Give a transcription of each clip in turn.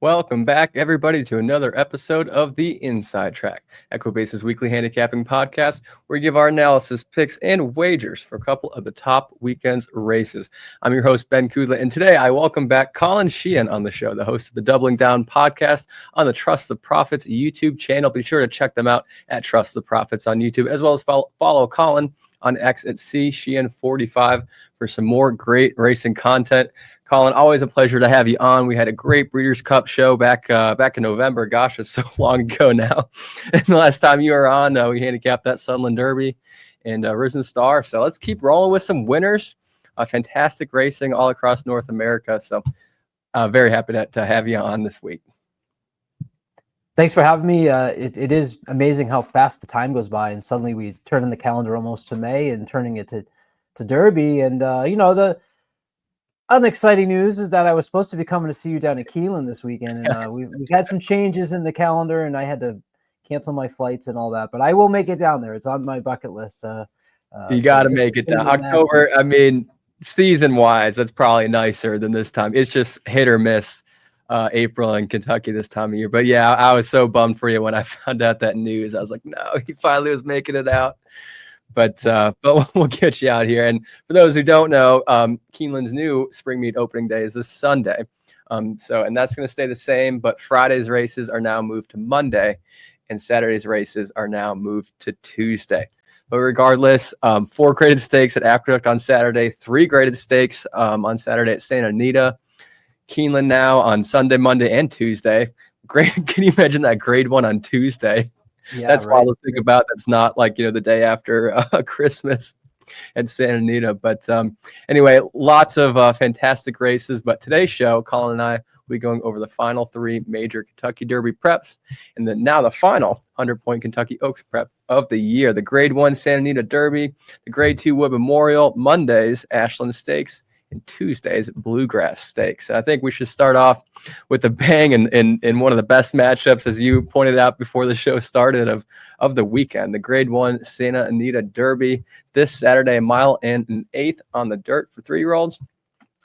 Welcome back, everybody, to another episode of the Inside Track, Equibase's weekly handicapping podcast, where we give our analysis, picks, and wagers for a couple of the top weekend's races. I'm your host, Ben Kudla, and today I welcome back Colin Sheehan on the show, the host of the Doubling Down podcast on the Trust the Profits YouTube channel. Be sure to check them out at Trust the Profits on YouTube, as well as follow Colin on X at CSheehan45 for some more great racing content. Colin, always a pleasure to have you on. We had a great Breeders' Cup show back in November. Gosh, it's so long ago now. And the last time you were on, we handicapped that Ashland Derby and Risen Star. So let's keep rolling with some winners. Fantastic racing all across North America. So very happy to have you on this week. Thanks for having me. It is amazing how fast the time goes by, and suddenly we turn in the calendar almost to May and turning it to Derby. And the unexciting news is that I was supposed to be coming to see you down in Keeneland this weekend, and we've had some changes in the calendar, and I had to cancel my flights and all that. But I will make it down there. It's on my bucket list. You got to make it down. October, I mean, season-wise, that's probably nicer than this time. It's just hit or miss. April in Kentucky this time of year. But yeah, I was so bummed for you when I found out that news. I was like, no, he finally was making it out. But we'll get you out here. And for those who don't know, Keeneland's new spring meet opening day is this Sunday. And that's going to stay the same, but Friday's races are now moved to Monday and Saturday's races are now moved to Tuesday. But regardless, 4 graded stakes at Aqueduct on Saturday, 3 graded stakes on Saturday at St. Anita. Keeneland now on Sunday, Monday, and Tuesday. Great. Can you imagine that grade 1 on Tuesday? Yeah, that's wild to think about. That's not like, the day after Christmas at Santa Anita. But anyway, lots of fantastic races. But today's show, Colin and I will be going over the final 3 major Kentucky Derby preps. And then now the final 100-point Kentucky Oaks prep of the year. The grade 1 Santa Anita Derby, the grade 2 Wood Memorial, Monday's Ashland Stakes, and Tuesday's Bluegrass Stakes. And I think we should start off with a bang in one of the best matchups, as you pointed out before the show started, of the weekend. The grade 1 Santa Anita Derby this Saturday, 1 mile and an eighth on the dirt for 3-year-olds.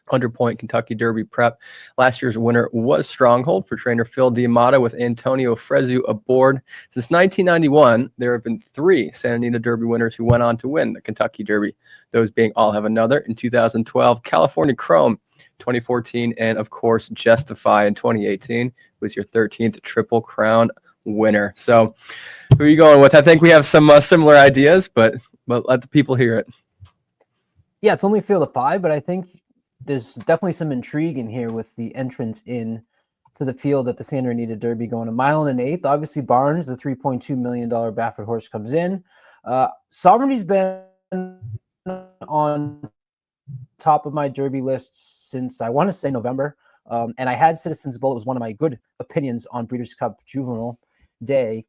100-point Kentucky Derby prep. Last year's winner was Stronghold for trainer Phil Diamata with Antonio Fresu aboard. Since 1991, there have been 3 Santa Anita Derby winners who went on to win the Kentucky Derby, those being All Have Another in 2012, California Chrome 2014, and of course Justify in 2018 was your 13th Triple Crown winner. So who are you going with? I think we have some similar ideas, but let the people hear it. Yeah, it's only field of 5, but I think there's definitely some intrigue in here with the entrance in to the field at the Santa Anita Derby going 1 mile and an eighth. Obviously, Barnes, the $3.2 million Baffert horse, comes in. Sovereignty's been on top of my Derby list since, I want to say, November. And I had Citizens Bull. It was one of my good opinions on Breeders' Cup Juvenile Day.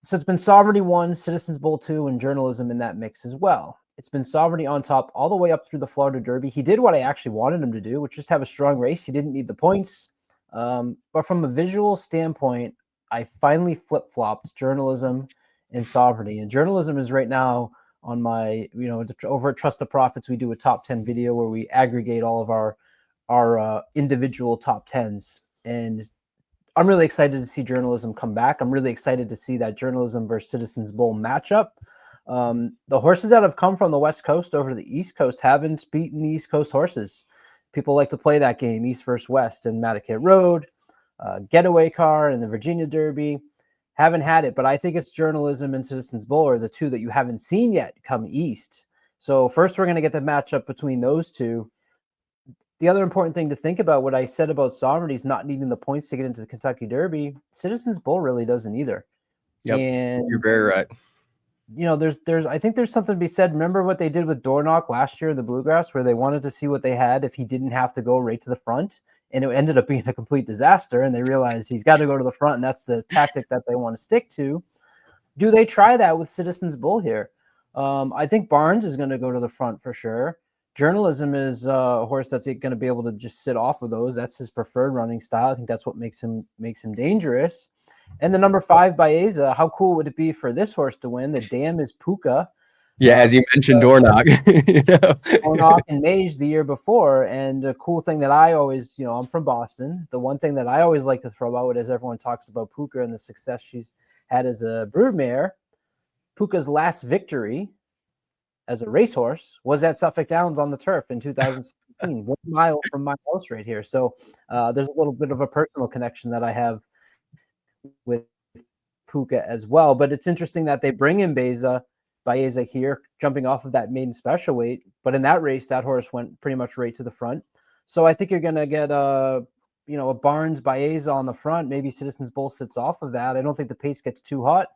So it's been Sovereignty 1, Citizens Bull 2, and Journalism in that mix as well. It's been Sovereignty on top all the way up through the Florida Derby. He did what I actually wanted him to do, which is have a strong race. He didn't need the points. But from a visual standpoint, I finally flip-flopped Journalism and Sovereignty. And Journalism is right now on my, over at Trust the Profits, we do a top 10 video where we aggregate all of our individual top 10s. And I'm really excited to see Journalism come back. I'm really excited to see that Journalism versus Citizens Bull matchup. The horses that have come from the West Coast over to the East Coast haven't beaten the East Coast horses. People like to play that game, East versus West, and Mattocket Road, Getaway Car, and the Virginia Derby. Haven't had it, but I think it's Journalism and Citizens Bull are the 2 that you haven't seen yet come East. So first we're going to get the matchup between those 2. The other important thing to think about, what I said about Sovereignty's not needing the points to get into the Kentucky Derby, Citizens Bull really doesn't either. Yep, and you're very right. I think there's something to be said. Remember what they did with Dornock last year in the Bluegrass, where they wanted to see what they had if he didn't have to go right to the front, and it ended up being a complete disaster, and they realized he's got to go to the front, and that's the tactic that they want to stick to. Do they try that with Citizens Bull here? I think Barnes is going to go to the front for sure. Journalism is a horse that's going to be able to just sit off of those. That's his preferred running style. I think that's what makes him dangerous. And the number 5 Baeza, how cool would it be for this horse to win? The dam is Puka. Yeah, as you mentioned, door knock. Knock and Mage the year before. And a cool thing that I always, I'm from Boston. The one thing that I always like to throw out as everyone talks about Puka and the success she's had as a broodmare, Puka's last victory as a racehorse was at Suffolk Downs on the turf in 2017, 1 mile from my house right here. So there's a little bit of a personal connection that I have with Puka as well. But it's interesting that they bring in Baeza here, jumping off of that maiden special weight. But in that race, that horse went pretty much right to the front. So I think you're going to get a Barnes Baeza on the front. Maybe Citizens Bull sits off of that. I don't think the pace gets too hot.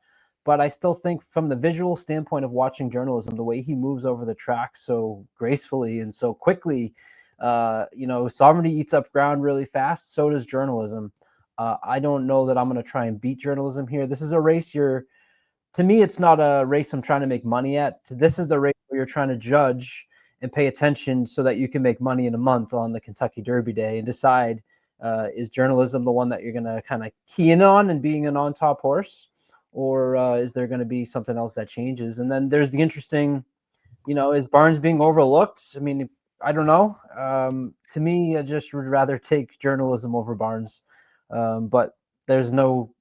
But I still think from the visual standpoint of watching journalism, the way he moves over the track so gracefully and so quickly, sovereignty eats up ground really fast. So does journalism. I don't know that I'm going to try and beat journalism here. This is a race to me, it's not a race I'm trying to make money at. This is the race where you're trying to judge and pay attention so that you can make money in a month on the Kentucky Derby Day and decide, is journalism the one that you're going to kind of key in on and being an on-top horse? Or is there going to be something else that changes? And then there's the interesting, is Barnes being overlooked? I mean, I don't know. To me, I just would rather take journalism over Barnes. But there's no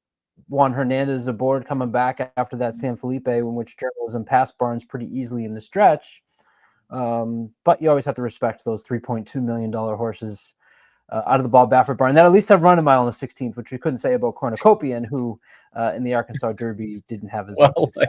Juan Hernandez aboard coming back after that San Felipe, in which journalism passed Barnes pretty easily in the stretch. But you always have to respect those $3.2 million horses out of the Bob Baffert barn that at least have run a mile on the 16th, which we couldn't say about Cornucopian, who in the Arkansas Derby didn't have as much success.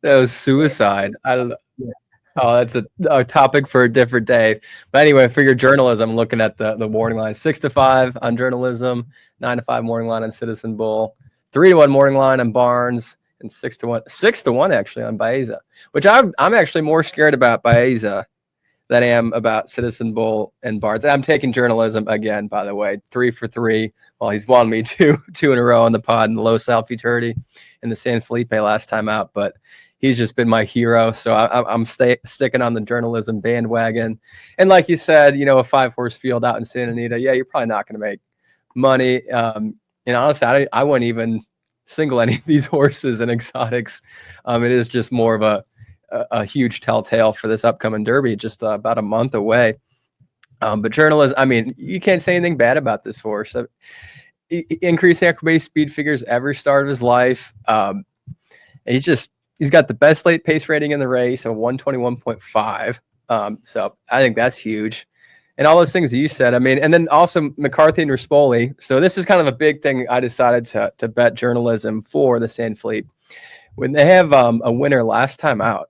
That was suicide. I don't know. Yeah. Oh, that's a topic for a different day. But anyway, for your journalism, looking at the morning line, 6-5 on journalism, 9-5 morning line on Citizen Bull, 3-1 morning line on Barnes, and 6-1 actually on Baeza, which I'm actually more scared about Baeza than I am about Citizen Bull and Barnes. I'm taking journalism again, by the way, 3 for 3. Well, he's won me two in a row on the pod in the Low South Futurity and the San Felipe last time out, but he's just been my hero. So I'm sticking on the journalism bandwagon. And like you said, a 5-horse field out in Santa Anita, yeah, you're probably not going to make money. And honestly, I wouldn't even single any of these horses and exotics. It is just more of a huge telltale for this upcoming Derby, just about a month away. But journalism, I mean, you can't say anything bad about this horse. Increasing equibase speed figures every start of his life. He's got the best late pace rating in the race, a 121.5. So I think that's huge. And all those things that you said, I mean, and then also McCarthy and Rispoli. So this is kind of a big thing I decided to bet journalism for the San Felipe. When they have a winner last time out,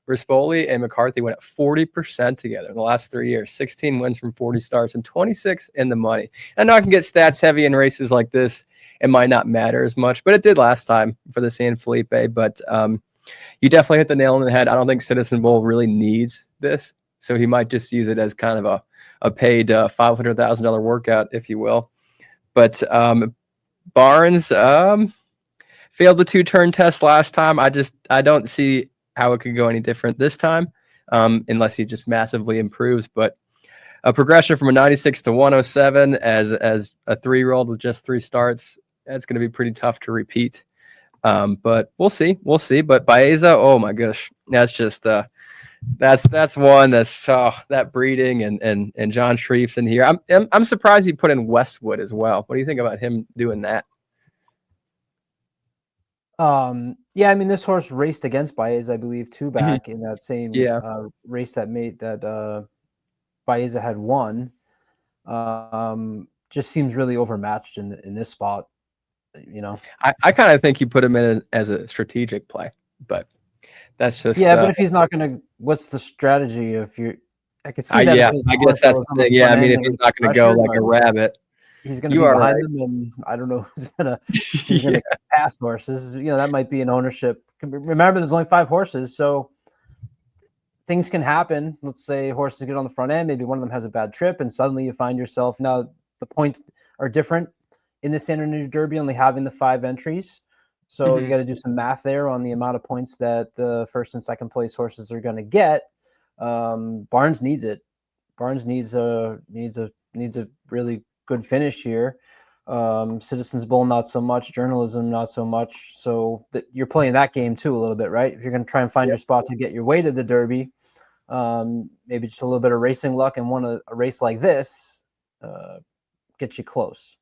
Rispoli and McCarthy went at 40% together in the last 3 years, 16 wins from 40 starts and 26 in the money. And I can get stats heavy in races like this. It might not matter as much, but it did last time for the San Felipe. But you definitely hit the nail on the head. I don't think Citizen Bull really needs this. So he might just use it as kind of a paid $500,000 workout, if you will. But Barnes failed the 2-turn test last time. I don't see how it could go any different this time, unless he just massively improves. But a progression from a 96 to 107 as a 3-year-old with just 3 starts, that's going to be pretty tough to repeat. But we'll see. But Baeza, oh my gosh, that's just that's one that's that breeding and John Shreef's in here. I'm surprised he put in Westwood as well. What do you think about him doing that? Yeah, I mean, this horse raced against Baeza, I believe, too, back in that same race that Baeza had won. Just seems really overmatched in this spot. I kind of think you put him in as a strategic play, but that's just but if he's not going to, what's the strategy? I could see that. I guess that's the thing. Yeah, I mean, if he's not going to go like a rabbit, he's going to be behind them, and I don't know who's going to pass horses. That might be an ownership. Remember, there's only 5 horses, so things can happen. Let's say horses get on the front end, maybe one of them has a bad trip, and suddenly you find yourself, now the points are different in the Santa Anita Derby, only having the 5 entries. So you got to do some math there on the amount of points that the first and second place horses are going to get. Barnes needs it. Barnes needs a really good finish here. Citizens Bowl, not so much. Journalism, not so much. So you're playing that game too a little bit, right? If you're going to try and find your spot to get your way to the Derby, maybe just a little bit of racing luck and a race like this gets you close.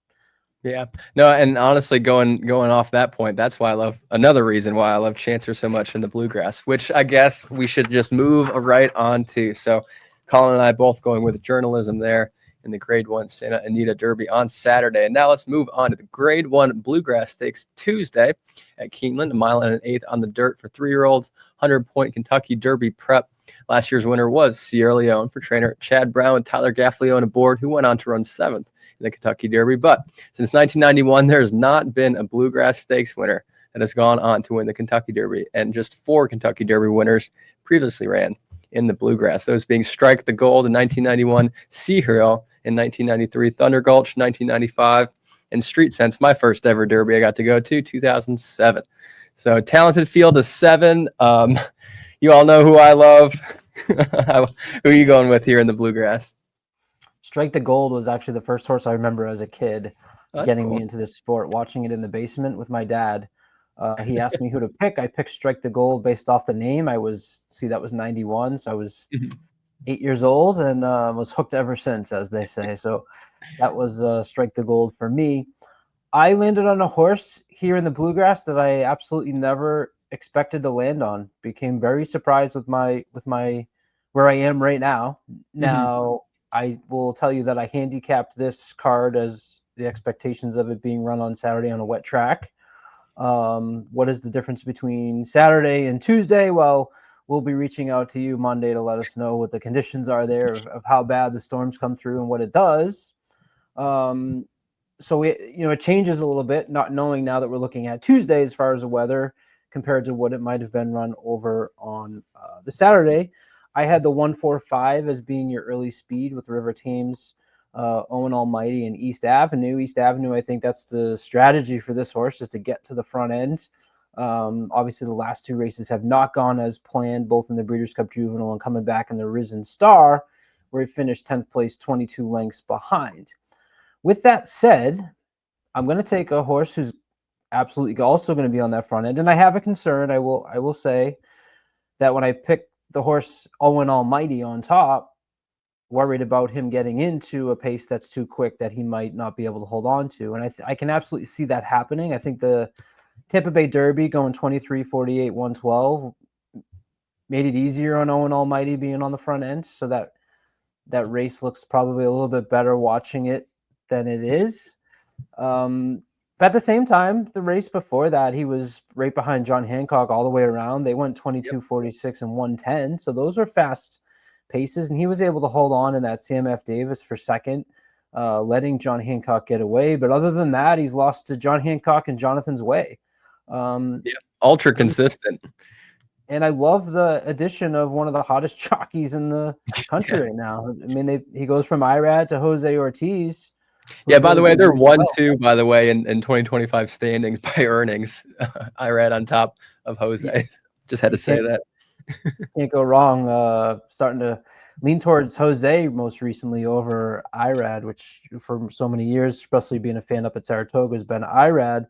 Yeah, no, and honestly, going off that point, that's why another reason why I love Chancer so much in the Bluegrass, which I guess we should just move right on to. So, Colin and I both going with journalism there in the Grade 1 Santa Anita Derby on Saturday. And now let's move on to the Grade 1 Bluegrass Stakes Tuesday at Keeneland, 1.125 miles on the dirt for 3-year-olds, 100-point Kentucky Derby prep. Last year's winner was Sierra Leone for trainer Chad Brown with Tyler Gaffalione aboard, who went on to run 7th in the Kentucky Derby. But since 1991, there has not been a Bluegrass Stakes winner that has gone on to win the Kentucky Derby, and just 4 Kentucky Derby winners previously ran in the Bluegrass, those being Strike the Gold in 1991, Sea Hero in 1993, Thunder Gulch 1995, and Street Sense, my first ever Derby I got to go to, 2007. So talented field of 7. You all know who I love. Who are you going with here in the Bluegrass? Strike the Gold was actually the first horse I remember as a kid getting cool. me into this sport, watching it in the basement with my dad. He asked me who to pick. I picked Strike the Gold based off the name. That was 91, so I was 8 years old and was hooked ever since, as they say. So that was Strike the Gold for me. I landed on a horse here in the Bluegrass that I absolutely never expected to land on. Became very surprised with my where I am right now. Now I will tell you that I handicapped this card as the expectations of it being run on Saturday on a wet track. What is the difference between Saturday and Tuesday? Well, we'll be reaching out to you Monday to let us know what the conditions are there of how bad the storms come through and what it does. So it changes a little bit, not knowing now that we're looking at Tuesday as far as the weather compared to what it might have been run over on the Saturday. I had the 145 as being your early speed with River Thames, Owen Almighty, and East Avenue. East Avenue, I think that's the strategy for this horse, is to get to the front end. Obviously, the last 2 races have not gone as planned, both in the Breeders' Cup Juvenile and coming back in the Risen Star, where he finished 10th place, 22 lengths behind. With that said, I'm going to take a horse who's absolutely also going to be on that front end. And I have a concern. I will say that when I picked the horse Owen Almighty on top, worried about him getting into a pace that's too quick that he might not be able to hold on to. And I can absolutely see that happening. I think the Tampa Bay Derby going 23, 48, 112 made it easier on Owen Almighty being on the front end. So that race looks probably a little bit better watching it than it is. But at the same time, the race before that, he was right behind John Hancock all the way around. They went 22, 46, and 110. So those were fast paces, and he was able to hold on in that Sam F. Davis for second, letting John Hancock get away. But other than that, he's lost to John Hancock and Jonathan's Way. Ultra consistent. And I love the addition of one of the hottest jockeys in the country right now. I mean, he goes from Irad to Jose Ortiz. Yeah, by the way, they're 1-2, by the way, in 2025 standings by earnings. Irad on top of Jose. Yeah. Just had to say that. Can't go wrong. Starting to lean towards Jose most recently over Irad, which for so many years, especially being a fan up at Saratoga, has been Irad.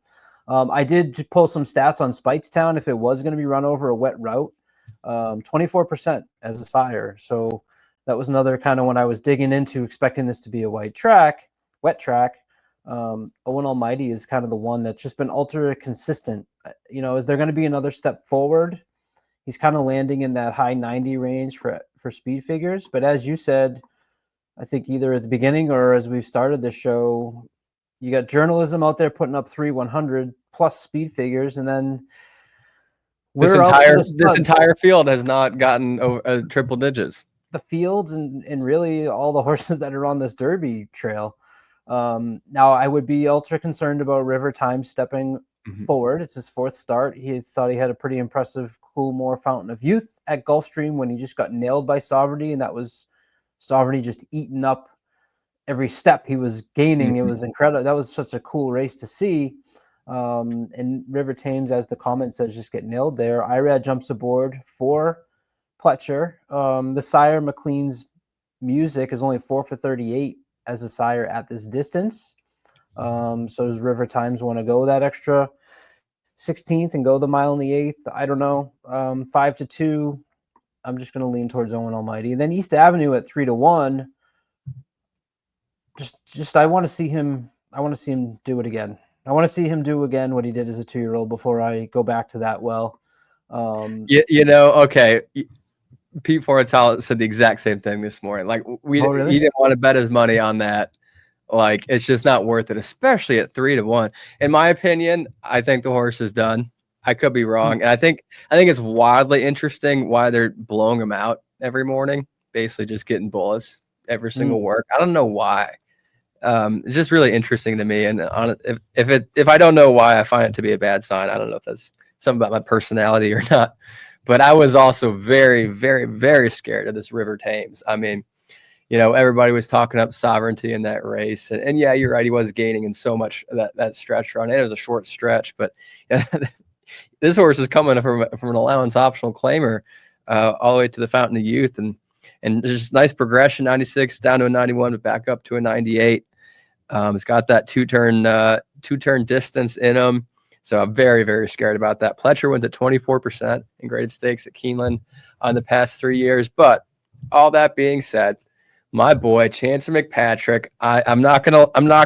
I did pull some stats on Speightstown if it was going to be run over a wet route, 24% as a sire. So that was another kind of when I was digging into expecting this to be a wet track. Owen Almighty is kind of the one that's just been ultra consistent. Is there going to be another step forward? He's kind of landing in that high 90 range for speed figures. But as you said, I think either at the beginning or as we've started the show, you got journalism out there putting up 300 plus speed figures, and then this entire field has not gotten triple digits. The fields and really all the horses that are on this Derby trail. Now I would be ultra concerned about River Times stepping forward. It's his 4th start. He thought he had a pretty impressive Coolmore Fountain of Youth at Gulfstream when he just got nailed by Sovereignty, and that was Sovereignty just eating up every step he was gaining. It was incredible. That was such a cool race to see. And River Thames, as the comment says, just get nailed there. Irad jumps aboard for Pletcher. The sire McLean's Music is only 4 for 38 as a sire at this distance. So does River Times want to go that extra 16th and go the mile in the 8th? I don't know. 5-2. I'm just going to lean towards Owen Almighty. And then East Avenue at 3-1. Just I want to see him. I want to see him do it again. I want to see him do again what he did as a 2-year-old before I go back to that well. Okay. Pete Fornatale said the exact same thing this morning. Like really? He didn't want to bet his money on that. Like it's just not worth it, especially at 3-1. In my opinion, I think the horse is done. I could be wrong, and I think it's wildly interesting why they're blowing him out every morning, basically just getting bullets every single work. I don't know why. It's just really interesting to me, and if I don't know why, I find it to be a bad sign. I don't know if that's something about my personality or not. But I was also very, very, very scared of this River Thames. I mean, everybody was talking up Sovereignty in that race. And yeah, you're right. He was gaining in so much that stretch run. And it was a short stretch. But this horse is coming from an allowance optional claimer all the way to the Fountain of Youth. And there's just nice progression, 96 down to a 91, but back up to a 98. It's got that two-turn distance in him. So I'm very, very scared about that. Pletcher wins at 24% in graded stakes at Keeneland on the past 3 years. But all that being said, my boy Chancer McPatrick, I'm not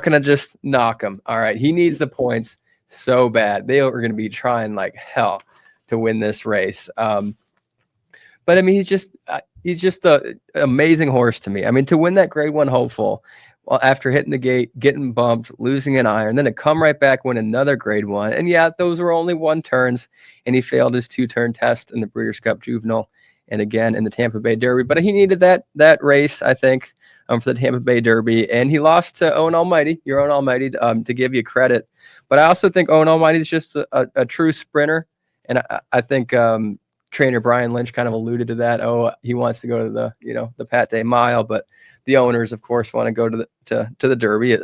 gonna just knock him. All right, he needs the points so bad. They are going to be trying like hell to win this race. But I mean, he's just an amazing horse to me. I mean, to win that Grade 1 hopeful. Well, after hitting the gate, getting bumped, losing an iron, then to come right back, win another Grade 1. And yeah, those were only 1 turns, and he failed his 2-turn test in the Breeders' Cup Juvenile and again in the Tampa Bay Derby. But he needed that race, I think, for the Tampa Bay Derby. And he lost to Owen Almighty, your Owen Almighty, to give you credit. But I also think Owen Almighty is just a true sprinter. And I think trainer Brian Lynch kind of alluded to that. Oh, he wants to go to the Pate Mile, but the owners, of course, want to go to the Derby.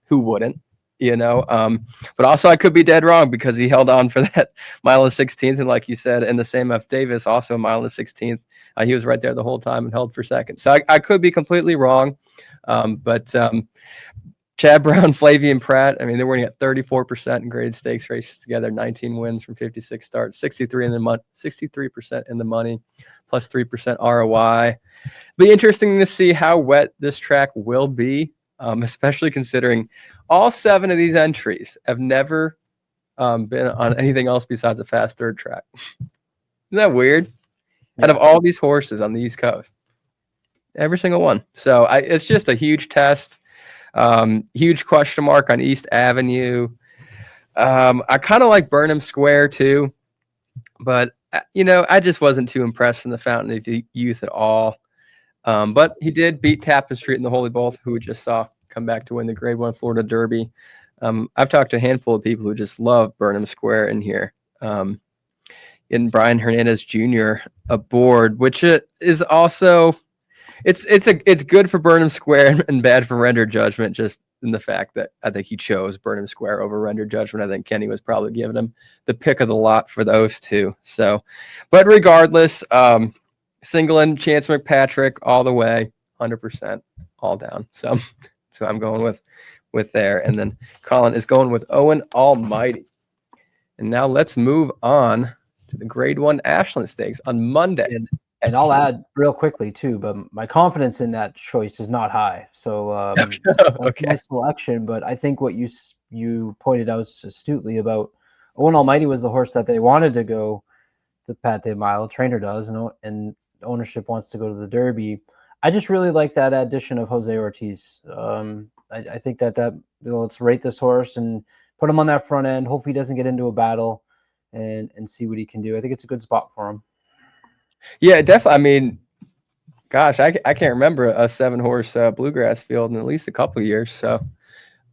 Who wouldn't, But also, I could be dead wrong because he held on for that mile and 16th, and like you said, and the same F. Davis, also a mile and 16th. He was right there the whole time and held for second. So I could be completely wrong, but Chad Brown, Flavian Pratt. I mean, they're winning at 34% in graded stakes races together. 19 wins from 56 starts, 63% in the money, plus 3% ROI. Be interesting to see how wet this track will be, especially considering all 7 of these entries have never been on anything else besides a fast third track. Isn't that weird? Yeah. Out of all these horses on the East Coast, every single one. So it's just a huge test. Huge question mark on East Avenue. I kind of like Burnham Square too, but I just wasn't too impressed from the Fountain of Youth at all. But he did beat Tappan Street in the Holy Bowl, who we just saw come back to win the Grade 1 Florida Derby. I've talked to a handful of people who just love Burnham Square in here. And Brian Hernandez Jr. aboard, which is also it's good for Burnham Square and bad for Render Judgment, just in the fact that I think he chose Burnham Square over Render Judgment. I think Kenny was probably giving him the pick of the lot for those two. So, but regardless, Singleton, Chance McPatrick, all the way, 100%, all down. So I'm going with there. And then Colin is going with Owen Almighty. And now let's move on to the Grade 1 Ashland Stakes on Monday. And I'll add real quickly too, but my confidence in that choice is not high. So okay. Nice selection, but I think what you pointed out astutely about Owen Almighty was the horse that they wanted to go the Pate Mile. Trainer does, and ownership wants to go to the Derby. I just really like that addition of Jose Ortiz. I think that let's rate this horse and put him on that front end. Hope he doesn't get into a battle and see what he can do. I think it's a good spot for him. Yeah, definitely. I mean, gosh, I can't remember a 7-horse bluegrass field in at least a couple of years. So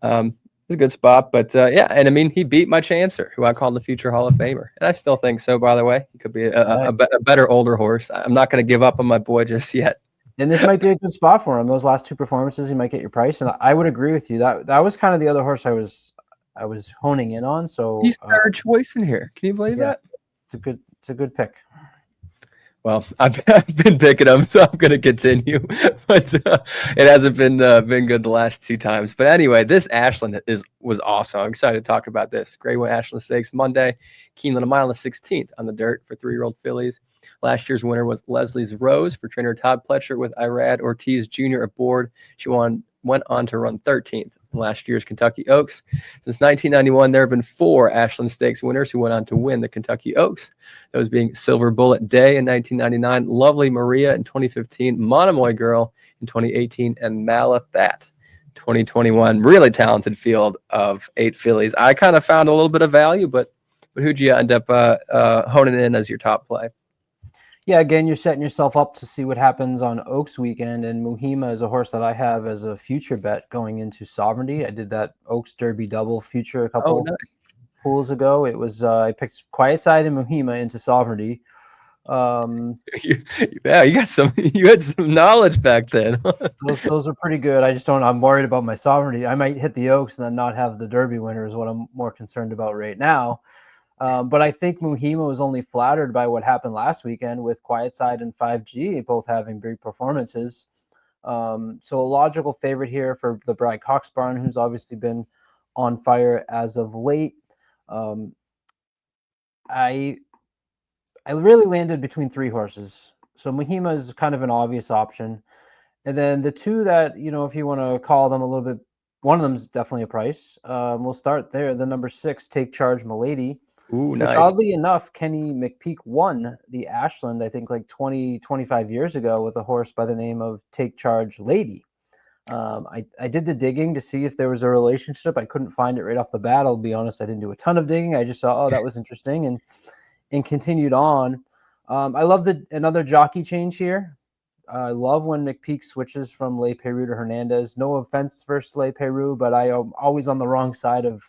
it's a good spot. But yeah, and I mean, he beat my Chancer, who I call the future Hall of Famer. And I still think so, by the way. He could be a better older horse. I'm not going to give up on my boy just yet. And this might be a good spot for him. Those last 2 performances, he might get your price. And I would agree with you. That was kind of the other horse I was honing in on. So he's third choice in here. Can you believe that? It's a good pick. Well, I've been picking them, so I'm going to continue. But it hasn't been good the last 2 times. But anyway, this Ashland was awesome. I'm excited to talk about this. Grade 1 Ashland Stakes Monday. Keeneland a mile and 16th on the dirt for 3-year-old fillies. Last year's winner was Leslie's Rose for trainer Todd Pletcher with Irad Ortiz Jr. aboard. She went on to run 13th. Last year's Kentucky Oaks. Since 1991, there have been 4 Ashland Stakes winners who went on to win the Kentucky Oaks. Those being Silver Bullet Day in 1999, Lovely Maria in 2015, Monomoy Girl in 2018, and Malathat 2021. Really talented field of 8 fillies. I kind of found a little bit of value, but who'd you end up honing in as your top play? Yeah, again, you're setting yourself up to see what happens on Oaks weekend, and Muhima is a horse that I have as a future bet going into Sovereignty. I did that Oaks Derby double future a couple pools ago. It was I picked Quiet Side and Muhima into Sovereignty. Yeah, you had some knowledge back then. those are pretty good. I'm worried about my Sovereignty. I might hit the Oaks and then not have the Derby winner is what I'm more concerned about right now. But I think Muhima was only flattered by what happened last weekend with Quiet Side and 5G both having big performances. So a logical favorite here for the Brad Cox barn, who's obviously been on fire as of late. I really landed between 3 horses. So Muhima is kind of an obvious option. And then the 2 that, if you want to call them a little bit, one of them is definitely a price. We'll start there. The number 6, Take Charge Milady. Ooh, which nice. oddly enough, Kenny McPeak won the Ashland, I think like 25 years ago with a horse by the name of Take Charge Lady. I did the digging to see if there was a relationship. I couldn't find it right off the bat. I'll be honest, I didn't do a ton of digging. I just saw, oh, that was interesting, and continued on. I love another jockey change here. I love when McPeak switches from Le Peru to Hernandez. No offense versus Le Peru, but I am always on the wrong side of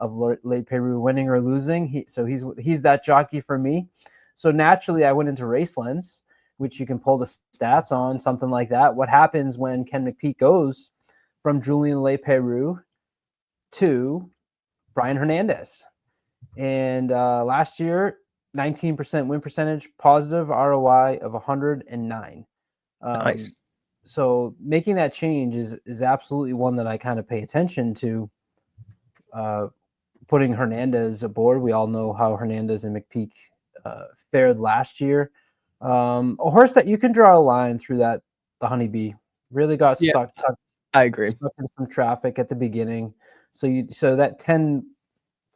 Le Peru winning or losing. He's that jockey for me. So naturally, I went into Race Lens, which you can pull the stats on, something like that. What happens when Ken McPeak goes from Julian Le Peru to Brian Hernandez? And last year, 19% win percentage, positive ROI of 109. Nice. So making that change is absolutely one that I kind of pay attention to. Putting Hernandez aboard. We all know how Hernandez and McPeak fared last year. A horse that you can draw a line through the Honeybee really got stuck. I agree. Stuck in some traffic at the beginning. So that 10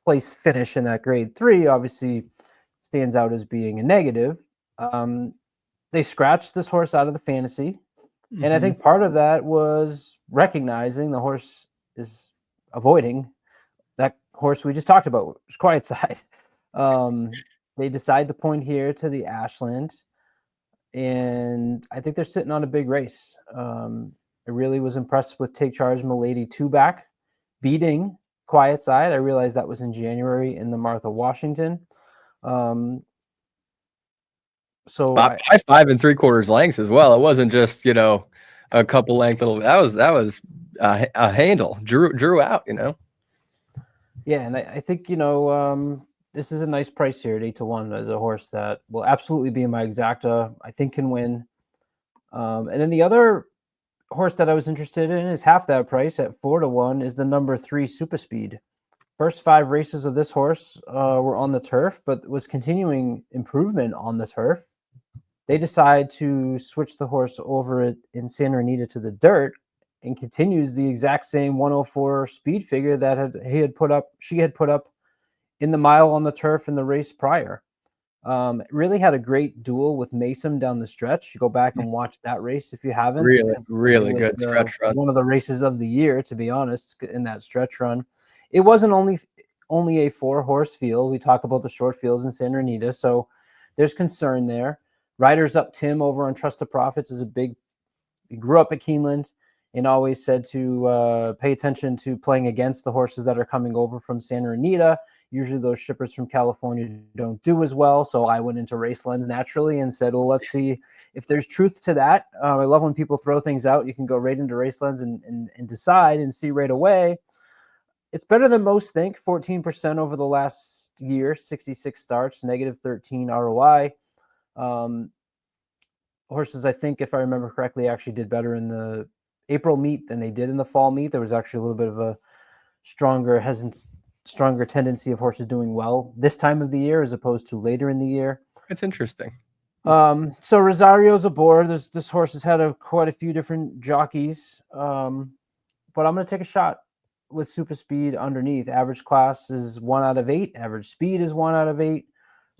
place finish in that grade 3 obviously stands out as being a negative. They scratched this horse out of the fantasy. And I think part of that was recognizing the horse is avoiding that horse we just talked about, Quiet Side. They decide to point here to the Ashland, and I think they're sitting on a big race. I really was impressed with Take Charge Milady 2 back, beating Quiet Side. I realized that was in January in the Martha Washington. So by 5 3/4 lengths as well. It wasn't just a couple length little. That was a handle. Drew out. Yeah, and I think this is a nice price here at 8-1 as a horse that will absolutely be in my exacta. I think can win. And then the other horse that I was interested in is half that price at 4-1 is the number 3 Super Speed. First 5 races of this horse were on the turf, but was continuing improvement on the turf. They decide to switch the horse over in Santa Anita to the dirt and continues the exact same 104 speed figure that she had put up in the mile on the turf in the race prior. Really had a great duel with Mason down the stretch. You go back and watch that race if you haven't. Really good stretch run. One of the races of the year, to be honest, in that stretch run. It wasn't only a 4-horse field. We talk about the short fields in Santa Anita, so there's concern there. Riders Up Tim over on Trust the Profits is he grew up at Keeneland and always said to pay attention to playing against the horses that are coming over from Santa Anita. Usually those shippers from California don't do as well. So I went into Race Lens naturally and said, well, let's see if there's truth to that. I love when people throw things out. You can go right into Race Lens and decide and see right away. It's better than most think. 14% over the last year, 66 starts, negative 13 ROI. horses, I think, if I remember correctly, actually did better in the April meet than they did in the fall meet. There was actually a little bit of a stronger tendency of horses doing well this time of the year as opposed to later in the year. It's interesting. So Rosario's aboard. This horse has had quite a few different jockeys. But I'm going to take a shot with Super Speed underneath. Average class is 1 out of 8. Average speed is 1 out of 8.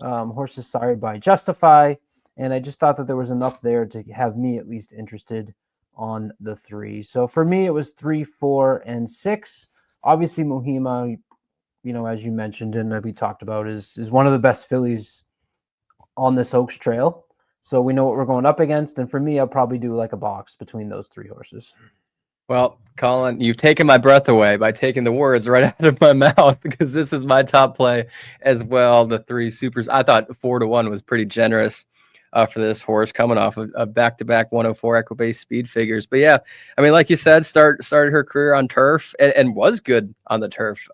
Horse is sired by Justify. And I just thought that there was enough there to have me at least interested on the 3. So for me, it was 3, 4, and 6. Obviously, Mohima, as you mentioned and we talked about, is one of the best fillies on this Oaks Trail. So we know what we're going up against. And for me, I'll probably do like a box between those 3 horses. Well, Colin, you've taken my breath away by taking the words right out of my mouth, because this is my top play as well. The 3 supers. I thought 4-1 was pretty generous for this horse, coming off of back-to-back 104 Equibase speed figures. But yeah, I mean, like you said, started her career on turf and was good on the turf.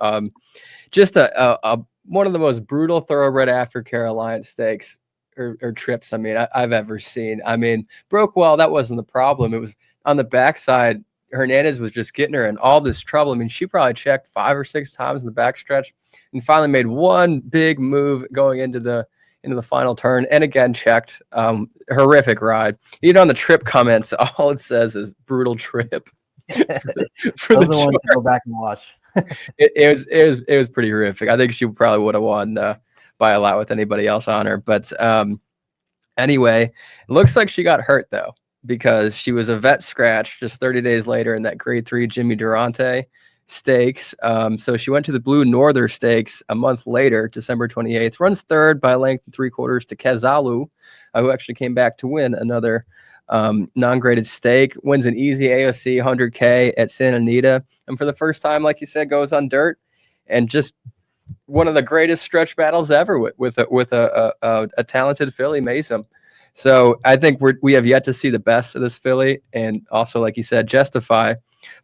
Just a one of the most brutal thoroughbred aftercare Alliance Stakes or trips, I mean, I've ever seen. I mean, broke well, that wasn't the problem. It was on the backside. Hernandez was just getting her in all this trouble. I mean, she probably checked 5 or 6 times in the backstretch and finally made one big move going into the final turn, and again checked. Horrific ride. On the trip comments, all it says is brutal trip. For those the ones to go back and watch. it was pretty horrific. I think she probably would have won by a lot with anybody else on her. But anyway, it looks like she got hurt though, because she was a vet scratch just 30 days later in that grade 3 Jimmy Durante Stakes. So she went to the Blue Northern Stakes a month later, December 28th, runs 3rd by a length and 3/4 to Kezalu, who actually came back to win another non-graded stake, wins an easy AOC 100K at Santa Anita. And for the first time, like you said, goes on dirt, and just one of the greatest stretch battles ever with a talented filly, Mason. So I think we have yet to see the best of this filly, and also, like you said, Justify,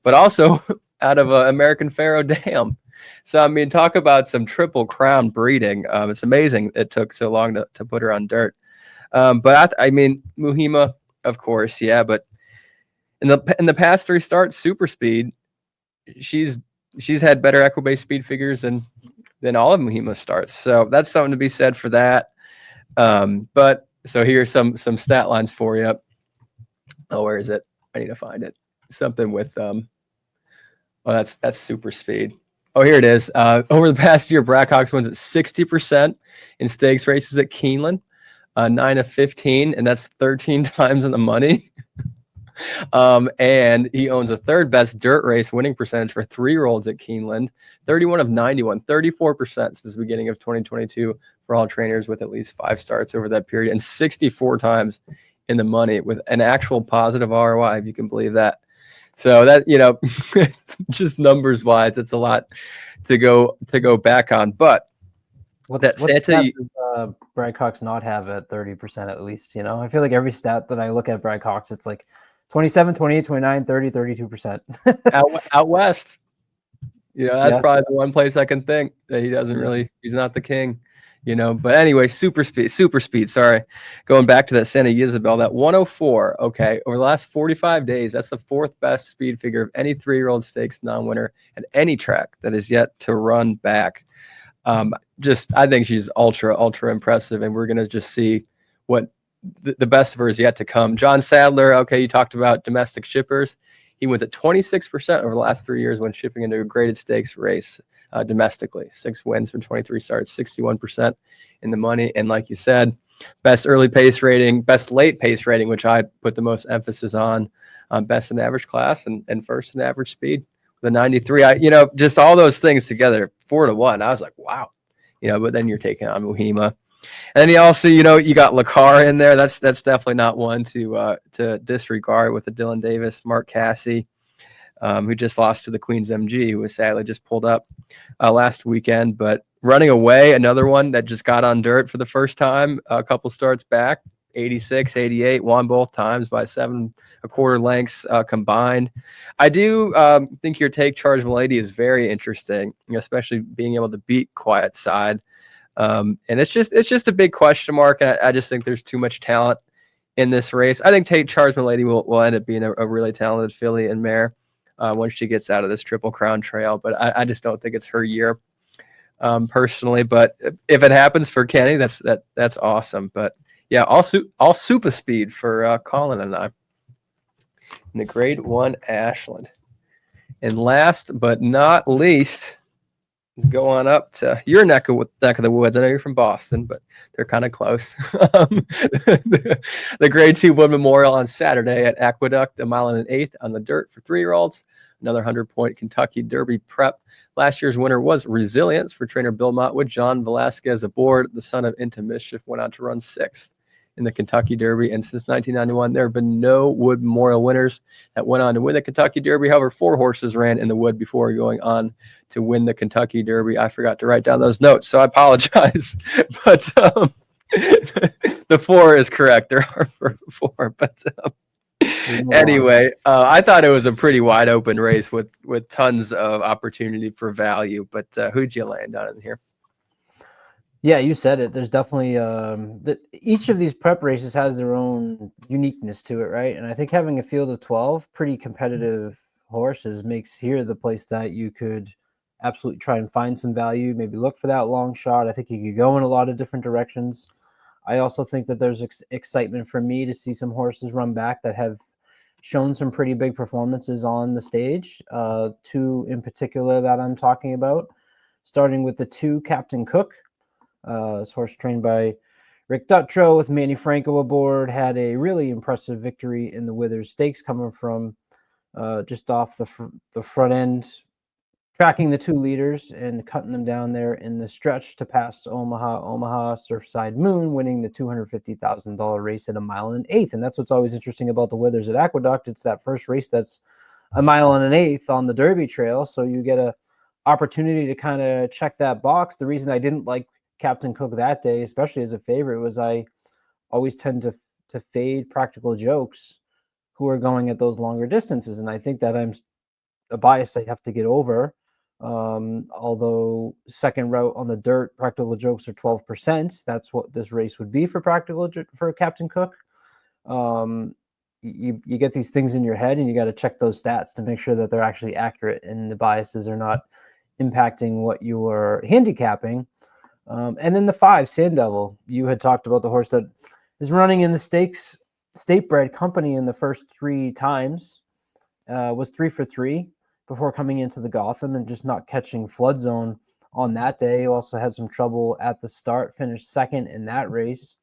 but also out of American Pharaoh Dam. So, I mean, talk about some Triple Crown breeding. It's amazing it took so long to put her on dirt. But I mean, Mohima, of course, yeah. But in the past 3 starts, Super Speed, she's had better Equibase speed figures than all of Mohima's starts. So that's something to be said for that. But so here's some stat lines for you. Oh, where is it? I need to find it. Something with oh, that's Super Speed. Oh, here it is. Over the past year, Brad Cox wins at 60% in stakes races at Keeneland, 9 of 15, and that's 13 times in the money. And he owns a 3rd best dirt race winning percentage for 3-year-olds at Keeneland, 31 of 91, 34% since the beginning of 2022 for all trainers with at least 5 starts over that period, and 64 times in the money with an actual positive ROI, if you can believe that. So that, just numbers wise, it's a lot to go back on. But what stat does Brad Cox not have at 30% at least? I feel like every stat that I look at Brad Cox, it's like 27, 28, 29, 30, 32%. out west. That's probably the one place I can think that he doesn't really, he's not the king. But anyway, super speed. Sorry. Going back to that Santa Isabel, that 104. Okay. Over the last 45 days, that's the 4th best speed figure of any 3-year-old stakes non-winner at any track that is yet to run back. I think she's ultra impressive, and we're going to just see what the best of her is yet to come. John Sadler. Okay. You talked about domestic shippers. He wins at 26% over the last 3 years when shipping into a graded stakes race. Domestically, 6 wins from 23 starts, 61% in the money. And like you said, best early pace rating, best late pace rating, which I put the most emphasis on, best in average class and first in average speed with a 93. Just all those things together, 4-1. I was like, wow, but then you're taking on Mohima. And then you also, you got Lacar in there. That's definitely not one to disregard, with a Dylan Davis, Mark Cassie, who just lost to the Queen's MG, who was sadly just pulled up last weekend. But running away, another one that just got on dirt for the first time a couple starts back, 86, 88, won both times by 7 1/4 lengths combined. I do think your take, Charge Milady, is very interesting, especially being able to beat Quiet Side. And it's just a big question mark. And I just think there's too much talent in this race. I think Tate Charles Milady will end up being a really talented filly and mare once she gets out of this Triple Crown trail. But I just don't think it's her year personally. But if it happens for Kenny, that's awesome. But yeah, all super speed for Colin and I in the Grade 1 Ashland. And last but not least, let's go on up to your neck of the woods. I know you're from Boston, but they're kind of close. The Grade 2 Wood Memorial on Saturday at Aqueduct, 1.125 on the dirt for 3-year-olds. Another 100-point Kentucky Derby prep. Last year's winner was Resilience for trainer Bill Motwood. John Velasquez aboard, the son of Into Mischief, went on to run 6th in the Kentucky Derby. And since 1991, there have been no Wood Memorial winners that went on to win the Kentucky Derby. However, 4 horses ran in the Wood before going on to win the Kentucky Derby. I forgot to write down those notes, so I apologize. But the 4 is correct. There are 4, but anyway, I thought it was a pretty wide open race with tons of opportunity for value. But who'd you land on in here? Yeah, you said it. There's definitely each of these prep races has their own uniqueness to it, right? And I think having a field of 12 pretty competitive horses makes here the place that you could absolutely try and find some value, maybe look for that long shot. I think you could go in a lot of different directions. I also think that there's excitement for me to see some horses run back that have shown some pretty big performances on the stage. 2 in particular that I'm talking about, starting with the 2 Captain Cook. This horse trained by Rick Dutrow with Manny Franco aboard, had a really impressive victory in the Withers Stakes, coming from just off the front end, tracking the 2 leaders and cutting them down there in the stretch to pass Omaha Surfside Moon, winning the $250,000 race at 1.125. And that's what's always interesting about the Withers at Aqueduct. It's that first race that's 1.125 on the Derby Trail, so you get a opportunity to kind of check that box. The reason I didn't like Captain Cook that day, especially as a favorite, was I always tend to fade Practical Jokes who are going at those longer distances. And I think that I'm a bias I have to get over. Although second route on the dirt, Practical Jokes are 12%. That's what this race would be for Captain Cook. You get these things in your head and you got to check those stats to make sure that they're actually accurate and the biases are not impacting what you are handicapping. And then the 5, Sand Devil. You had talked about the horse that is running in the Stakes State Bred Company in the first 3 times. Was 3 for 3 before coming into the Gotham and just not catching Flood Zone on that day. He also had some trouble at the start, finished second in that race.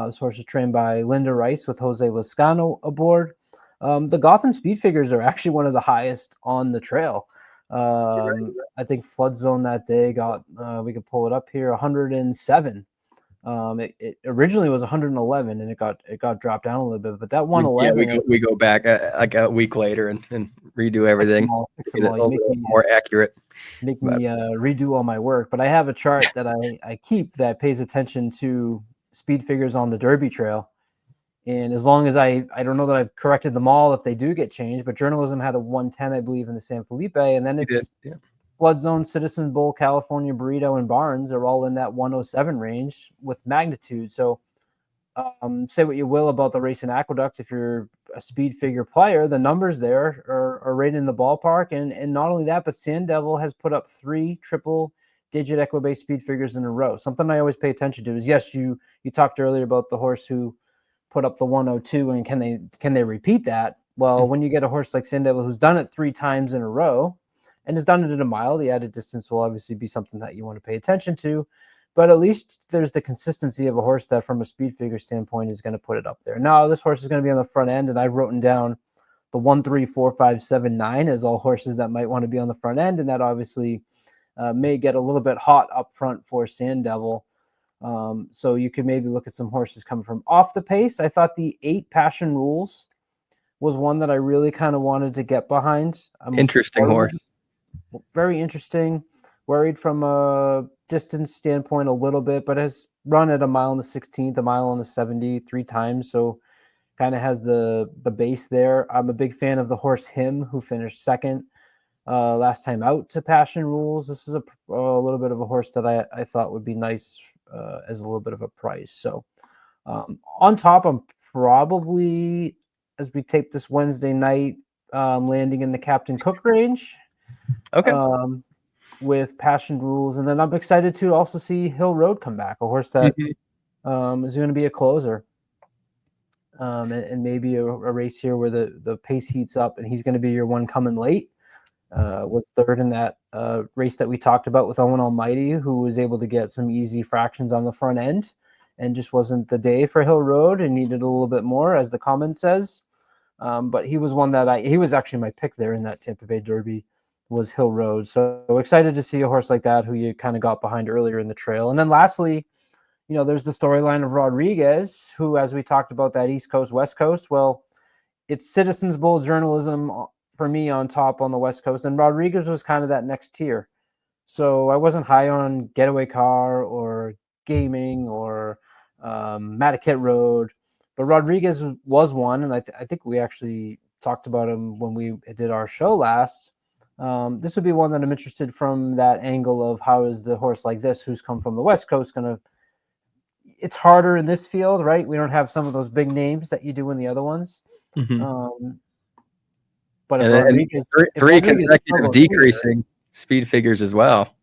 This horse is trained by Linda Rice with Jose Lascano aboard. The Gotham speed figures are actually one of the highest on the trail. I think Flood Zone that day got, we could pull it up here, 107. It originally was 111 and it got dropped down a little bit, but that 111 we go back like a week later and redo everything. Fix them all. More accurate. Make me redo all my work. But I have a chart that I keep that pays attention to speed figures on the Derby Trail. And as long as I don't know that I've corrected them all if they do get changed, but Journalism had a 110, I believe, in the San Felipe, and then it's Flood Zone, Citizen Bull, California Burrito, and Barnes are all in that 107 range with magnitude. So say what you will about the race in Aqueduct. If you're a speed figure player, the numbers there are right in the ballpark. And not only that, but Sand Devil has put up 3 triple-digit Equibase speed figures in a row. Something I always pay attention to is, yes, you talked earlier about the horse who put up the 102, and can they repeat that? Well, when you get a horse like Sand Devil who's done it 3 times in a row and has done it at a mile, the added distance will obviously be something that you want to pay attention to. But at least there's the consistency of a horse that from a speed figure standpoint is going to put it up there. Now, this horse is going to be on the front end, and I've written down the 1, 3, 4, 5, 7, 9 as all horses that might want to be on the front end, and that obviously may get a little bit hot up front for Sand Devil. So you could maybe look at some horses coming from off the pace. I thought the 8 Passion Rules was one that I really kind of wanted to get behind. Interesting horse. Very interesting. Worried from a distance standpoint a little bit, but has run at 1 mile and the 16th, 1 mile and the 70 3 times. So kind of has the base there. I'm a big fan of the horse Him, who finished second last time out to Passion Rules. This is a little bit of a horse that I thought would be nice as a little bit of a price. So on top, I'm probably, as we tape this Wednesday night, landing in the Captain Cook range. Okay. With Passion Rules. And then I'm excited to also see Hill Road come back, a horse that is going to be a closer. And maybe a race here where the pace heats up and he's going to be your one coming late. Was third in that race that we talked about with Owen Almighty, who was able to get some easy fractions on the front end and just wasn't the day for Hill Road and needed a little bit more, as the comment says. But he was one that he was actually my pick there in that Tampa Bay Derby, was Hill Road. So excited to see a horse like that who you kind of got behind earlier in the trail. And then lastly, there's the storyline of Rodriguez, who, as we talked about, that East Coast, West Coast, well, it's Citizens Bowl journalism for me on top on the West Coast, and Rodriguez was kind of that next tier. So I wasn't high on Getaway Car or Gaming or Mataket Road, but Rodriguez was one, and I think we actually talked about him when we did our show last. This would be one that I'm interested from that angle of how is the horse like this, who's come from the West Coast, going to. It's harder in this field, right? We don't have some of those big names that you do in the other ones. Mm-hmm. But if Rodriguez, three consecutive decreasing speed figures as well.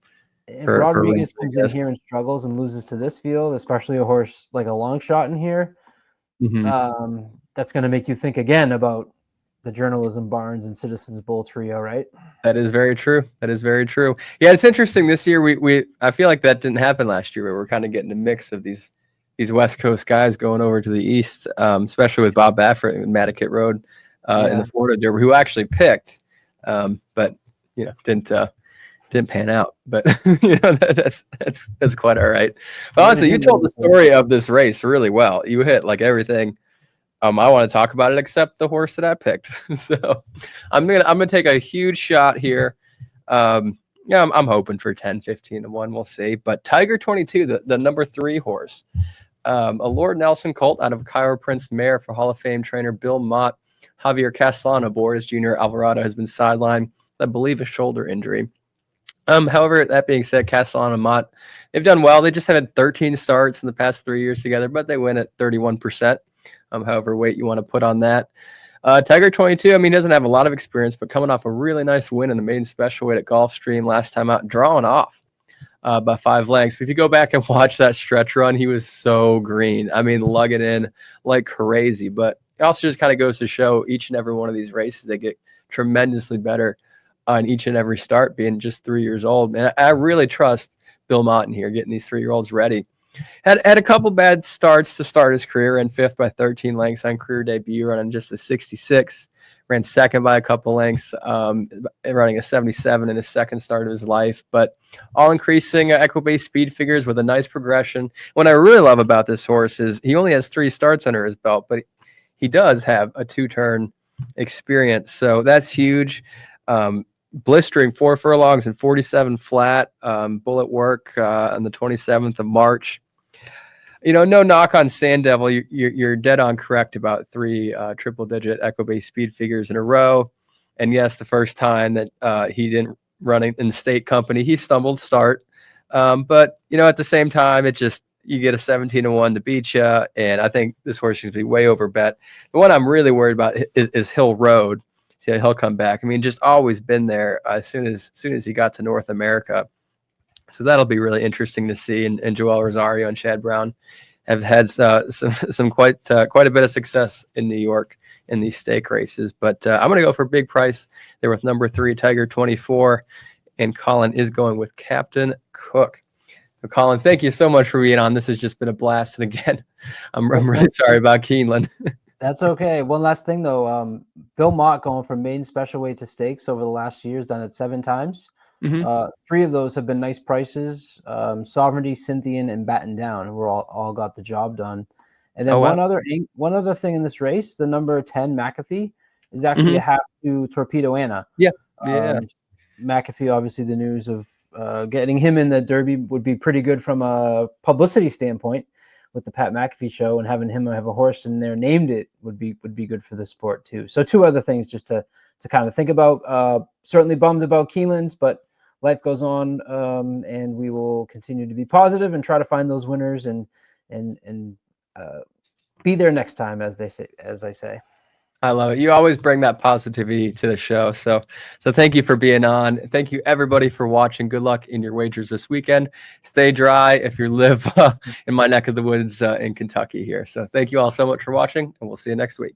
If Rodriguez comes in here and struggles and loses to this field, especially a horse like a long shot in here, that's going to make you think again about the journalism Barnes and Citizens Bowl trio, right? That is very true. Yeah, it's interesting this year. I feel like that didn't happen last year, where we're kind of getting a mix of these West Coast guys going over to the East, especially with Bob Baffert and Mataket Road in the Florida Derby, who actually picked, but didn't pan out. But that's quite all right. But honestly, you told the story of this race really well. You hit like everything I want to talk about it except the horse that I picked. So I'm gonna take a huge shot here. I'm hoping for 10, 15 to 1. We'll see. But Tiger 22, the number 3 horse, a Lord Nelson colt out of Cairo Prince Mare for Hall of Fame trainer Bill Mott. Javier Castellano aboard as Junior Alvarado has been sidelined, I believe, a shoulder injury. However, that being said, Castellano and Mott, they've done well. They just had 13 starts in the past 3 years together, but they win at 31%. However weight you want to put on that. Tiger 22, he doesn't have a lot of experience, but coming off a really nice win in the maiden special weight at Gulfstream last time out, drawing off by 5 lengths. But if you go back and watch that stretch run, he was so green. Lugging in like crazy. But it also just kind of goes to show each and every one of these races, they get tremendously better on each and every start, being just 3 years old. And I really trust Bill Mott in here, getting these 3-year-olds ready. Had a couple bad starts to start his career. Ran 5th by 13 lengths on career debut, running just a 66. Ran 2nd by a couple lengths, running a 77 in his second start of his life. But all increasing equibase speed figures with a nice progression. What I really love about this horse is he only has 3 starts under his belt, but he does have a 2-turn experience. So that's huge. Blistering 4 furlongs and 47 flat, bullet work on the 27th of March. No knock on Sand Devil. You're dead on correct about 3 triple-digit equibase speed figures in a row. And yes, the first time that he didn't run in state company, he stumbled start. But at the same time, you get a 17-1 to beat you. And I think this horse should be way over bet. The one I'm really worried about is Hill Road. See how he'll come back. just always been there as soon as he got to North America. So that'll be really interesting to see. And Joel Rosario and Chad Brown have had some quite a bit of success in New York in these stake races. But I'm going to go for big price. They're with number 3, Tiger 24, and Colin is going with Captain Cook. So Colin, thank you so much for being on. This has just been a blast. And again, I'm really sorry about Keeneland. That's okay. One last thing though, Bill Mott going from maiden special weight to stakes over the last year, has done it 7 times. 3 of those have been nice prices. Sovereignty, Cynthian, and Batten Down, who all got the job done. And then one other thing in this race, the number 10 McAfee is actually a half to Torpedo Anna. Yeah. McAfee, obviously, the news of getting him in the Derby would be pretty good from a publicity standpoint with the Pat McAfee show, and having him have a horse in there named it would be good for the sport too. So 2 other things just to kind of think about. Certainly bummed about Keeneland's, but life goes on, and we will continue to be positive and try to find those winners and be there next time, as I say. I love it. You always bring that positivity to the show. So thank you for being on. Thank you everybody for watching. Good luck in your wagers this weekend. Stay dry if you live in my neck of the woods in Kentucky here. So thank you all so much for watching, and we'll see you next week.